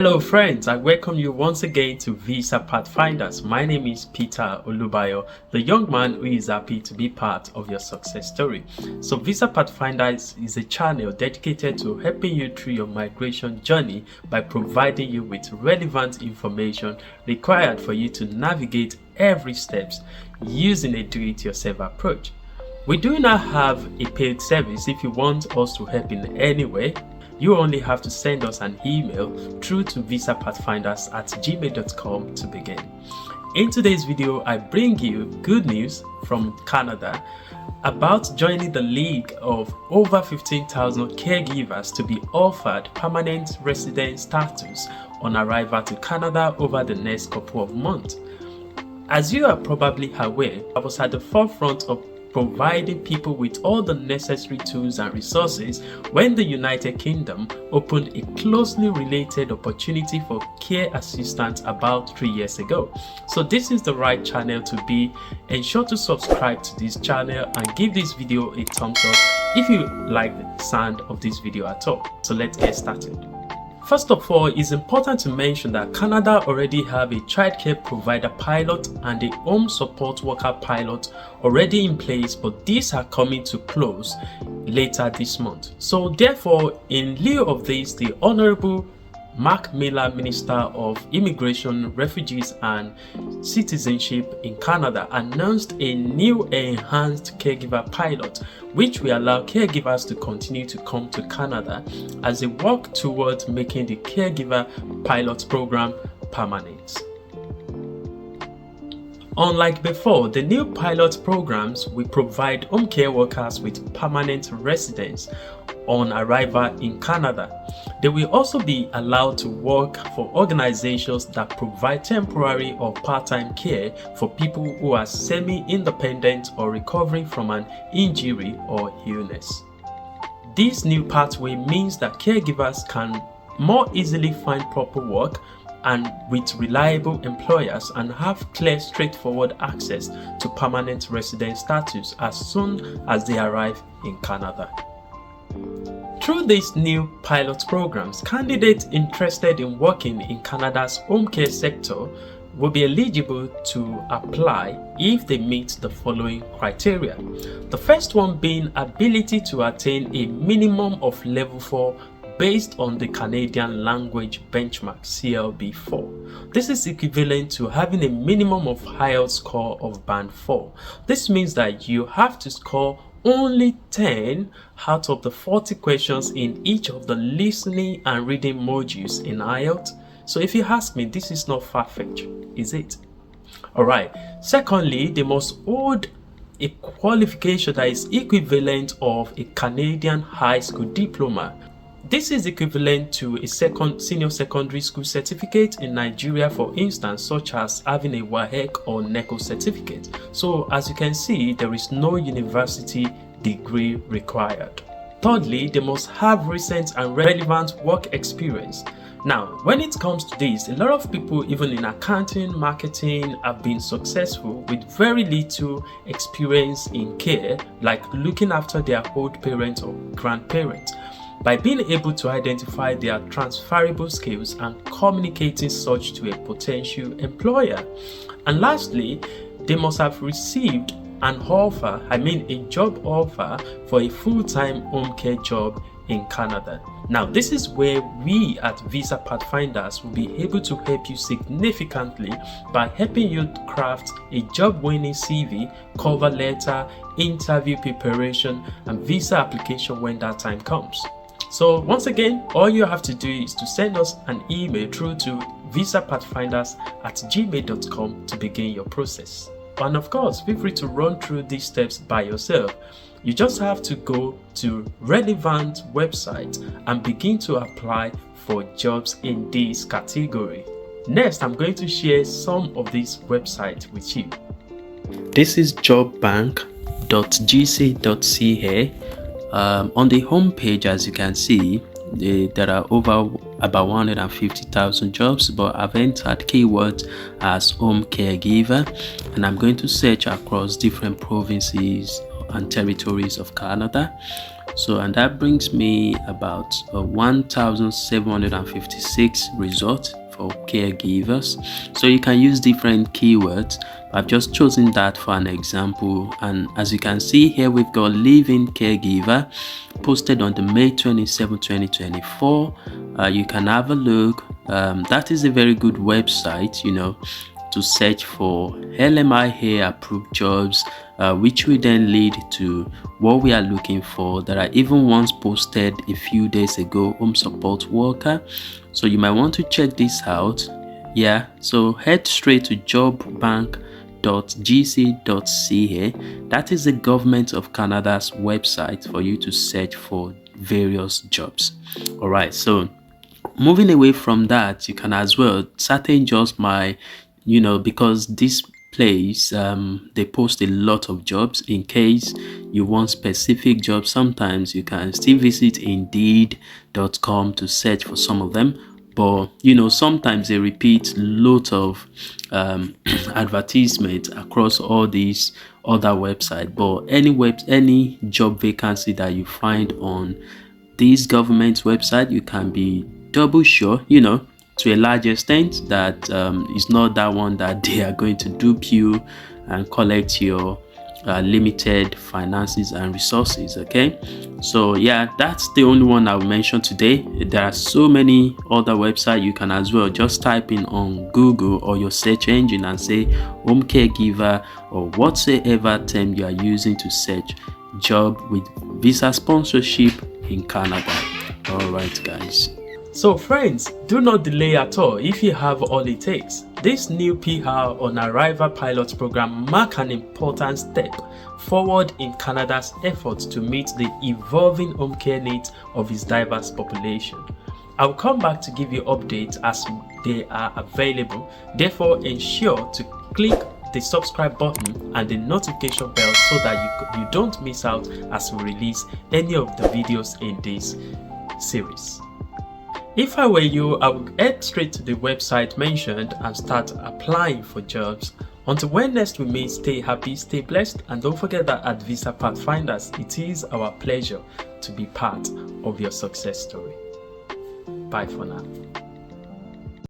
Hello friends, I welcome you once again to Visa Pathfinders. My name is Peter Olubayo, the young man who is happy to be part of your success story. So Visa Pathfinders is a channel dedicated to helping you through your migration journey by providing you with relevant information required for you to navigate every steps using a do-it-yourself approach. We do not have a paid service. If you want us to help in any way, you only have to send us an email through to visapathfinders@gmail.com to begin. In today's video, I bring you good news from Canada about joining the league of over 15,000 caregivers to be offered permanent resident status on arrival to Canada over the next couple of months. As you are probably aware, I was at the forefront of providing people with all the necessary tools and resources when the United Kingdom opened a closely related opportunity for care assistance about 3 years ago. So this is the right channel to be. Ensure to subscribe to this channel and give this video a thumbs up if you like the sound of this video at all. So let's get started. First of all, it's important to mention that Canada already have a childcare provider pilot and a home support worker pilot already in place, but these are coming to close later this month. So therefore, in lieu of this, the Honorable Marc, Minister of Immigration, Refugees and Citizenship in Canada, announced a new enhanced caregiver pilot, which will allow caregivers to continue to come to Canada as they work towards making the caregiver pilot program permanent. Unlike before, the new pilot programs will provide home care workers with permanent residence on arrival in Canada. They will also be allowed to work for organizations that provide temporary or part-time care for people who are semi-independent or recovering from an injury or illness. This new pathway means that caregivers can more easily find proper work and with reliable employers and have clear, straightforward access to permanent resident status as soon as they arrive in Canada. Through these new pilot programs, candidates interested in working in Canada's home care sector will be eligible to apply if they meet the following criteria. The first one being ability to attain a minimum of level 4 based on the Canadian Language Benchmark CLB4. This is equivalent to having a minimum of IELTS score of band 4. This means that you have to score only 10 out of the 40 questions in each of the listening and reading modules in IELTS. So if you ask me, this is not far-fetched, is it? Alright, secondly, they must hold a qualification that is equivalent of a Canadian high school diploma. This is equivalent to a senior secondary school certificate in Nigeria, for instance, such as having a WAEC or NECO certificate. So as you can see, there is no university degree required. Thirdly, they must have recent and relevant work experience. Now, when it comes to this, a lot of people, even in accounting, marketing, have been successful with very little experience in care, like looking after their old parents or grandparents, by being able to identify their transferable skills and communicating such to a potential employer. And lastly, they must have received an offer, a job offer for a full-time home care job in Canada. Now, this is where we at Visa Pathfinders will be able to help you significantly by helping you craft a job-winning CV, cover letter, interview preparation, and visa application when that time comes. So once again, all you have to do is to send us an email through to visapathfinders@gmail.com to begin your process. And of course, feel free to run through these steps by yourself. You just have to go to relevant website and begin to apply for jobs in this category. Next, I'm going to share some of these websites with you. This is jobbank.gc.ca. On the home page, as you can see, there are about 150,000 jobs, but I've entered keywords as home caregiver, and I'm going to search across different provinces and territories of Canada. So, and that brings me about 1,756 results for caregivers. So you can use different keywords. I've just chosen that for an example, and as you can see here, we've got living caregiver posted on the May 27, 2024. You can have a look. That is a very good website, to search for LMIA approved jobs, which will then lead to what we are looking for. There are even ones posted a few days ago, home support worker. So you might want to check this out. Yeah, so head straight to jobbank.gc.ca. That is the government of Canada's website for you to search for various jobs. All right, so moving away from that, you can as well, certain jobs might, because this place, they post a lot of jobs. In case you want specific jobs, sometimes you can still visit indeed.com to search for some of them. But sometimes they repeat lots of advertisements across all these other websites. But any job vacancy that you find on this government website, you can be double sure, to a large extent, that it's not that one that they are going to dupe you and collect your limited finances and resources. Okay, so yeah, that's the only one I'll mention today. There are so many other websites. You can as well just type in on Google or your search engine and say home caregiver or whatsoever term you are using to search job with visa sponsorship in Canada. All right, guys. So friends, do not delay at all if you have all it takes. This new PR on Arrival pilot program marks an important step forward in Canada's efforts to meet the evolving home care needs of its diverse population. I'll come back to give you updates as they are available. Therefore, ensure to click the subscribe button and the notification bell so that you don't miss out as we release any of the videos in this series. If I were you, I would head straight to the website mentioned and start applying for jobs. Until when next we meet, stay happy, stay blessed, and don't forget that at Visa Pathfinders, it is our pleasure to be part of your success story. Bye for now.